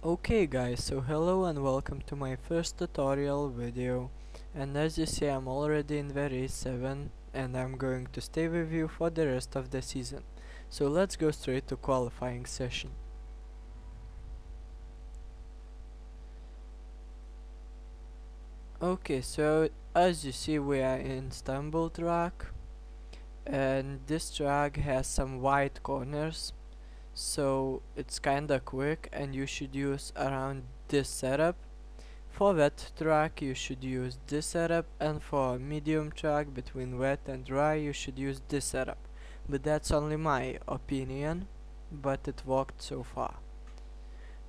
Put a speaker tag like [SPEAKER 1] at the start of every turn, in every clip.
[SPEAKER 1] Okay guys, so hello and welcome to my first tutorial video, and as you see I'm already in the race 7 and I'm going to stay with you for the rest of the season. So let's go straight to qualifying session. Okay, so as you see we are in Istanbul track, and this track has some wide corners, so it's kinda quick and you should use around this setup. For wet track you should use this setup, and for medium track between wet and dry you should use this setup. But that's only my opinion, but it worked so far.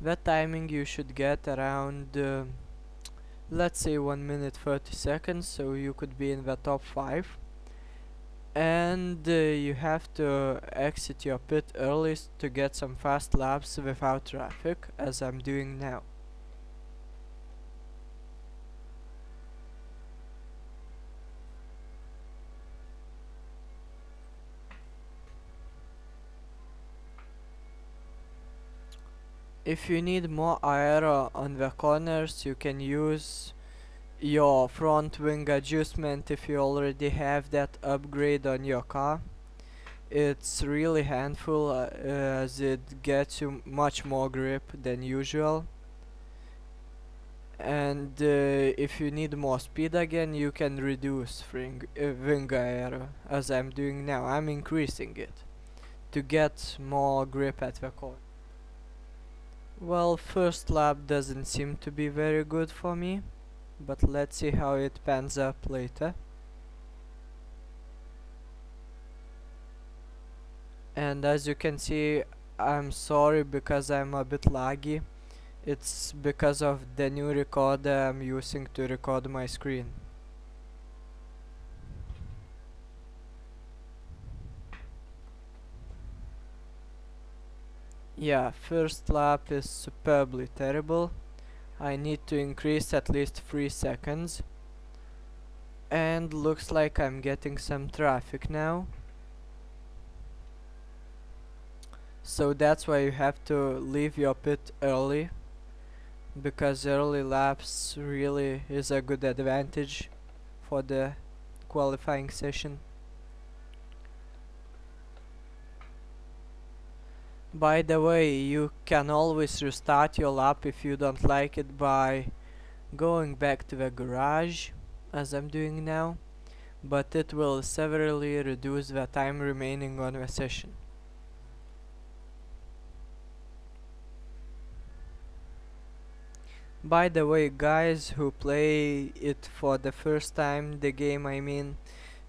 [SPEAKER 1] Wet timing you should get around let's say 1 minute 30 seconds, so you could be in the top 5. And you have to exit your pit early to get some fast laps without traffic, as I'm doing now. If you need more aero on the corners, you can use your front wing adjustment if you already have that upgrade on your car. It's really handful as it gets you much more grip than usual. And if you need more speed again, you can reduce wing aero, as I'm doing now. I'm increasing it to get more grip at the corner. Well, first lap doesn't seem to be very good for me, but let's see how it pans up later. And as you can see, I'm sorry because I'm a bit laggy. It's because of the new recorder I'm using to record my screen. Yeah, first lap is superbly terrible. I need to increase at least 3 seconds. And looks like I'm getting some traffic now. So that's why you have to leave your pit early, because early laps really is a good advantage for the qualifying session. By the way, you can always restart your lap if you don't like it by going back to the garage, as I'm doing now, but it will severely reduce the time remaining on the session. By the way, guys who play it for the first time, the game I mean,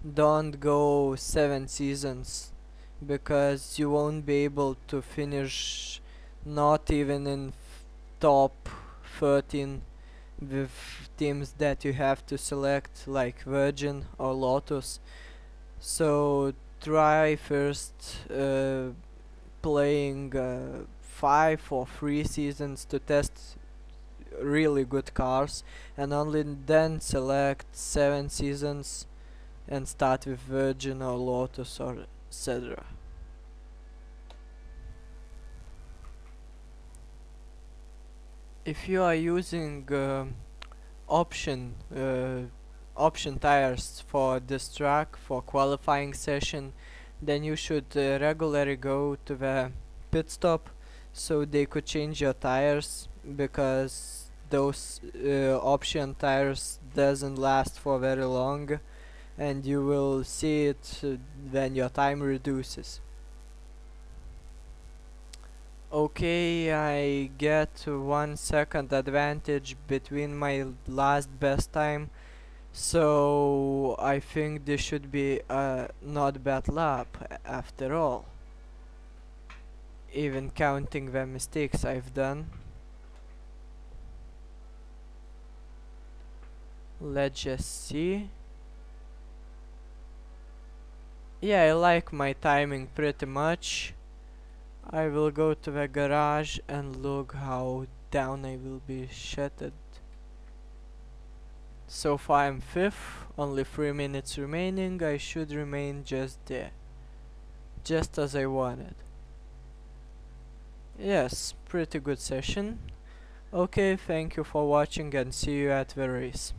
[SPEAKER 1] don't go 7 seasons, because you won't be able to finish not even in top 13 with teams that you have to select, like Virgin or Lotus. So try first playing 5 or 3 seasons to test really good cars, and only then select 7 seasons and start with Virgin or Lotus or etc. If you are using option option tires for this track for qualifying session, then you should regularly go to the pit stop so they could change your tires, because those option tires doesn't last for very long, and you will see it when your time reduces. Okay, I get 1 second advantage between my last best time, so I think this should be a not bad lap after all, even counting the mistakes I've done. Let's just see. Yeah, I like my timing pretty much. I will go to the garage and look how down I will be shattered. So far I'm 5th, only 3 minutes remaining. I should remain just there, just as I wanted. Yes, pretty good session. Okay, thank you for watching and see you at the race.